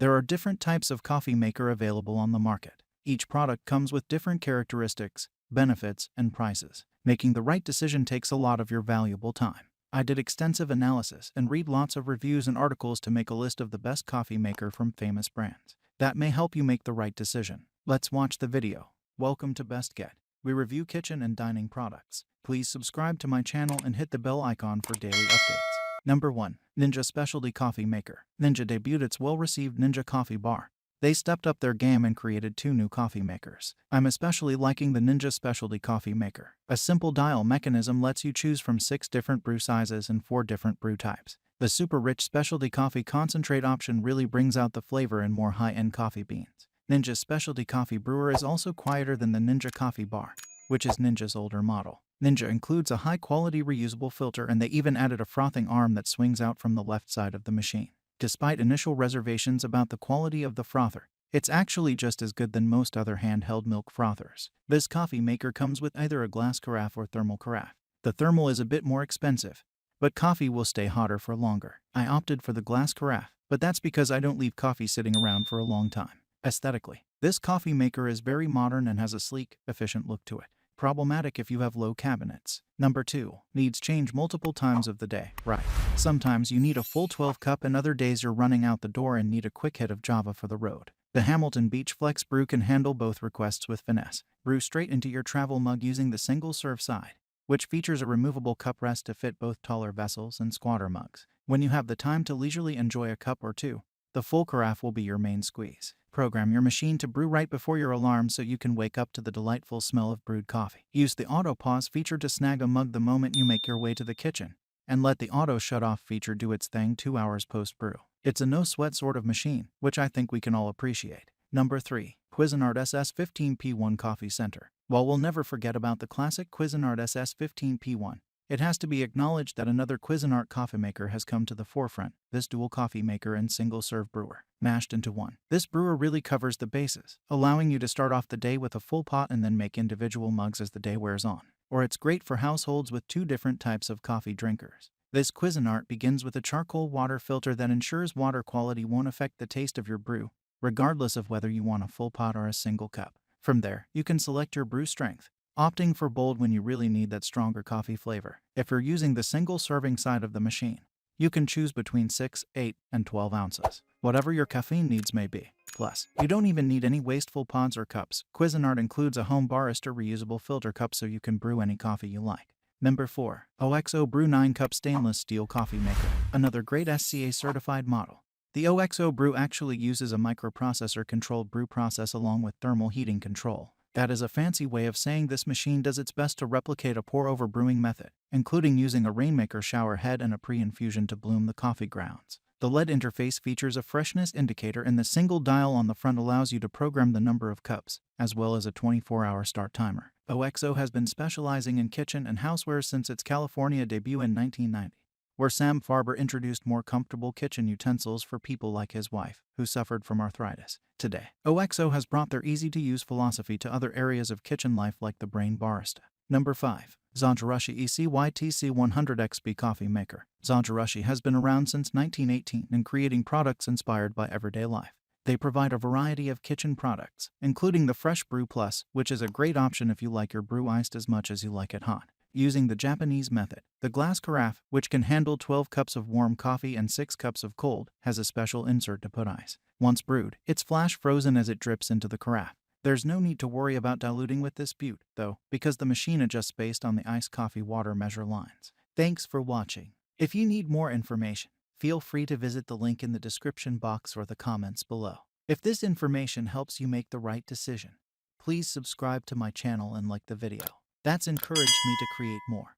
There are different types of coffee maker available on the market. Each product comes with different characteristics, benefits, and prices. Making the right decision takes a lot of your valuable time. I did extensive analysis and read lots of reviews and articles to make a list of the best coffee maker from famous brands. That may help you make the right decision. Let's watch the video. Welcome to Best Get. We review kitchen and dining products. Please subscribe to my channel and hit the bell icon for daily updates. Number 1. Ninja Specialty Coffee Maker. Ninja debuted its well-received Ninja Coffee Bar. They stepped up their game and created 2 new coffee makers. I'm especially liking the Ninja Specialty Coffee Maker. A simple dial mechanism lets you choose from 6 different brew sizes and 4 different brew types. The super rich specialty coffee concentrate option really brings out the flavor in more high-end coffee beans. Ninja's Specialty Coffee Brewer is also quieter than the Ninja Coffee Bar, which is Ninja's older model. Ninja includes a high-quality reusable filter, and they even added a frothing arm that swings out from the left side of the machine. Despite initial reservations about the quality of the frother, it's actually just as good than most other handheld milk frothers. This coffee maker comes with either a glass carafe or thermal carafe. The thermal is a bit more expensive, but coffee will stay hotter for longer. I opted for the glass carafe, but that's because I don't leave coffee sitting around for a long time. Aesthetically, this coffee maker is very modern and has a sleek, efficient look to it. Problematic if you have low cabinets. Number 2. Needs change multiple times of the day. Right. Sometimes you need a full 12 cup and other days you're running out the door and need a quick hit of Java for the road. The Hamilton Beach FlexBrew can handle both requests with finesse. Brew straight into your travel mug using the single serve side, which features a removable cup rest to fit both taller vessels and squatter mugs. When you have the time to leisurely enjoy a cup or two, the full carafe will be your main squeeze. Program your machine to brew right before your alarm so you can wake up to the delightful smell of brewed coffee. Use the auto pause feature to snag a mug the moment you make your way to the kitchen, and let the auto shut off feature do its thing 2 hours post brew. It's a no sweat sort of machine, which I think we can all appreciate. Number 3. Cuisinart SS15P1 Coffee Center. While we'll never forget about the classic Cuisinart SS15P1, it has to be acknowledged that another Cuisinart coffee maker has come to the forefront, this dual coffee maker and single-serve brewer, mashed into one. This brewer really covers the bases, allowing you to start off the day with a full pot and then make individual mugs as the day wears on. Or it's great for households with 2 different types of coffee drinkers. This Cuisinart begins with a charcoal water filter that ensures water quality won't affect the taste of your brew, regardless of whether you want a full pot or a single cup. From there, you can select your brew strength, opting for bold when you really need that stronger coffee flavor. If you're using the single serving side of the machine, you can choose between 6, 8, and 12 ounces, whatever your caffeine needs may be. Plus, you don't even need any wasteful pods or cups. Cuisinart includes a home barista reusable filter cup so you can brew any coffee you like. Number 4. OXO Brew 9-Cup Stainless Steel Coffee Maker. Another great SCA certified model. The OXO Brew actually uses a microprocessor-controlled brew process along with thermal heating control. That is a fancy way of saying this machine does its best to replicate a pour-over brewing method, including using a rainmaker shower head and a pre-infusion to bloom the coffee grounds. The LED interface features a freshness indicator, and the single dial on the front allows you to program the number of cups, as well as a 24-hour start timer. OXO has been specializing in kitchen and houseware since its California debut in 1990. Where Sam Farber introduced more comfortable kitchen utensils for people like his wife, who suffered from arthritis. Today, OXO has brought their easy-to-use philosophy to other areas of kitchen life like the Brain Barista. Number 5. Zojirushi ECYTC 100XP Coffee Maker. Zojirushi has been around since 1918 and creating products inspired by everyday life. They provide a variety of kitchen products, including the Fresh Brew Plus, which is a great option if you like your brew iced as much as you like it hot. Using the Japanese method, the glass carafe, which can handle 12 cups of warm coffee and 6 cups of cold, has a special insert to put ice. Once brewed, it's flash frozen as it drips into the carafe. There's no need to worry about diluting with this beaut, though, because the machine adjusts based on the iced coffee water measure lines. Thanks for watching. If you need more information, feel free to visit the link in the description box or the comments below. If this information helps you make the right decision, please subscribe to my channel and like the video. That's encouraged me to create more.